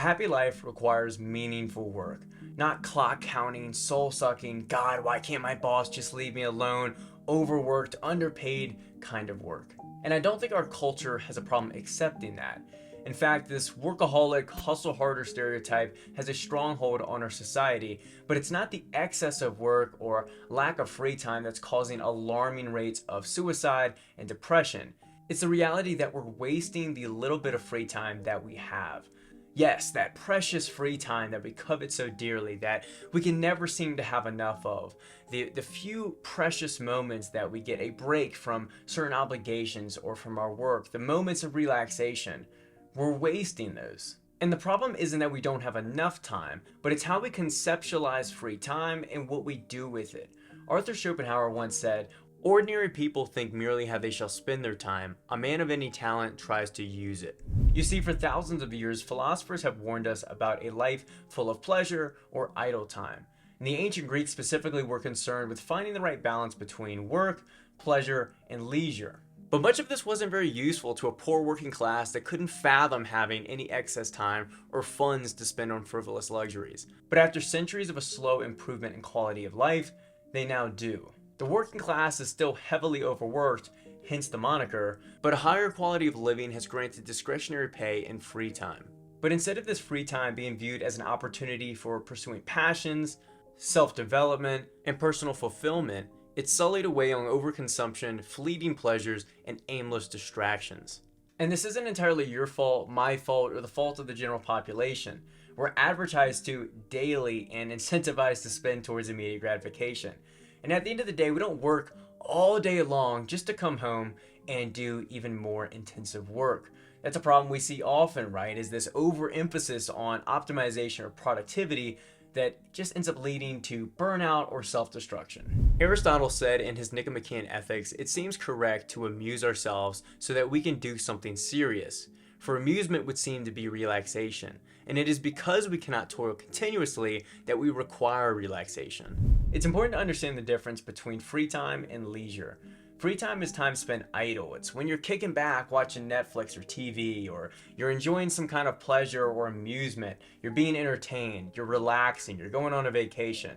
happy life requires meaningful work, not clock counting, soul sucking, God, why can't my boss just leave me alone, overworked, underpaid kind of work. And I don't think our culture has a problem accepting that. In fact, this workaholic, hustle harder stereotype has a stronghold on our society, but it's not the excess of work or lack of free time that's causing alarming rates of suicide and depression. It's the reality that we're wasting the little bit of free time that we have. Yes, that precious free time that we covet so dearly that we can never seem to have enough of. The few precious moments that we get a break from certain obligations or from our work, the moments of relaxation, we're wasting those. And the problem isn't that we don't have enough time, but it's how we conceptualize free time and what we do with it. Arthur Schopenhauer once said, "Ordinary people think merely how they shall spend their time. A man of any talent tries to use it." You see, for thousands of years, philosophers have warned us about a life full of pleasure or idle time. And the ancient Greeks specifically were concerned with finding the right balance between work, pleasure, and leisure. But much of this wasn't very useful to a poor working class that couldn't fathom having any excess time or funds to spend on frivolous luxuries. But after centuries of a slow improvement in quality of life, they now do. The working class is still heavily overworked, hence the moniker, but a higher quality of living has granted discretionary pay and free time. But instead of this free time being viewed as an opportunity for pursuing passions, self-development, and personal fulfillment, it's sullied away on overconsumption, fleeting pleasures, and aimless distractions. And this isn't entirely your fault, my fault, or the fault of the general population. We're advertised to daily and incentivized to spend towards immediate gratification. And at the end of the day, we don't work all day long just to come home and do even more intensive work. That's a problem we see often, right? Is this overemphasis on optimization or productivity that just ends up leading to burnout or self-destruction. Aristotle said in his Nicomachean Ethics, it seems correct to amuse ourselves so that we can do something serious. For amusement would seem to be relaxation, and it is because we cannot toil continuously that we require relaxation. It's important to understand the difference between free time and leisure. Free time is time spent idle. It's when you're kicking back watching Netflix or TV, or you're enjoying some kind of pleasure or amusement. You're being entertained, you're relaxing, you're going on a vacation.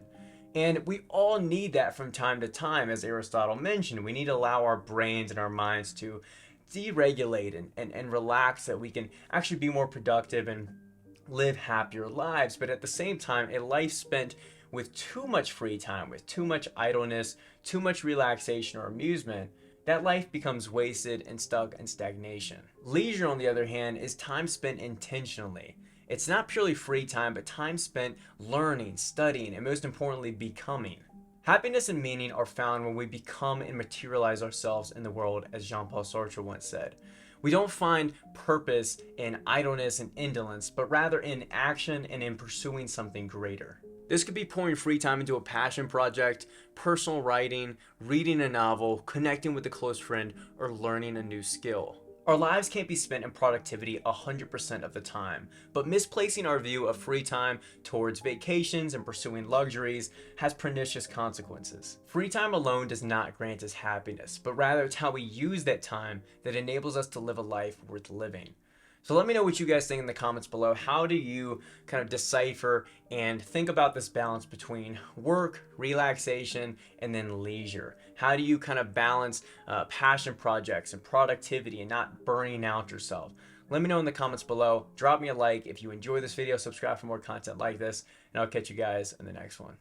And we all need that from time to time, as Aristotle mentioned. We need to allow our brains and our minds to deregulate and relax, so that we can actually be more productive and live happier lives. But at the same time, a life spent with too much free time, with too much idleness, too much relaxation or amusement, that life becomes wasted and stuck in stagnation. Leisure, on the other hand, is time spent intentionally. It's not purely free time, but time spent learning, studying, and most importantly, becoming. Happiness and meaning are found when we become and materialize ourselves in the world, as Jean-Paul Sartre once said. We don't find purpose in idleness and indolence, but rather in action and in pursuing something greater. This could be pouring free time into a passion project, personal writing, reading a novel, connecting with a close friend, or learning a new skill. Our lives can't be spent in productivity 100% of the time, but misplacing our view of free time towards vacations and pursuing luxuries has pernicious consequences. Free time alone does not grant us happiness, but rather it's how we use that time that enables us to live a life worth living. So let me know what you guys think in the comments below. How do you kind of decipher and think about this balance between work, relaxation, and then leisure? How do you kind of balance passion projects and productivity and not burning out yourself? Let me know in the comments below. Drop me a like if you enjoy this video. Subscribe for more content like this, and I'll catch you guys in the next one.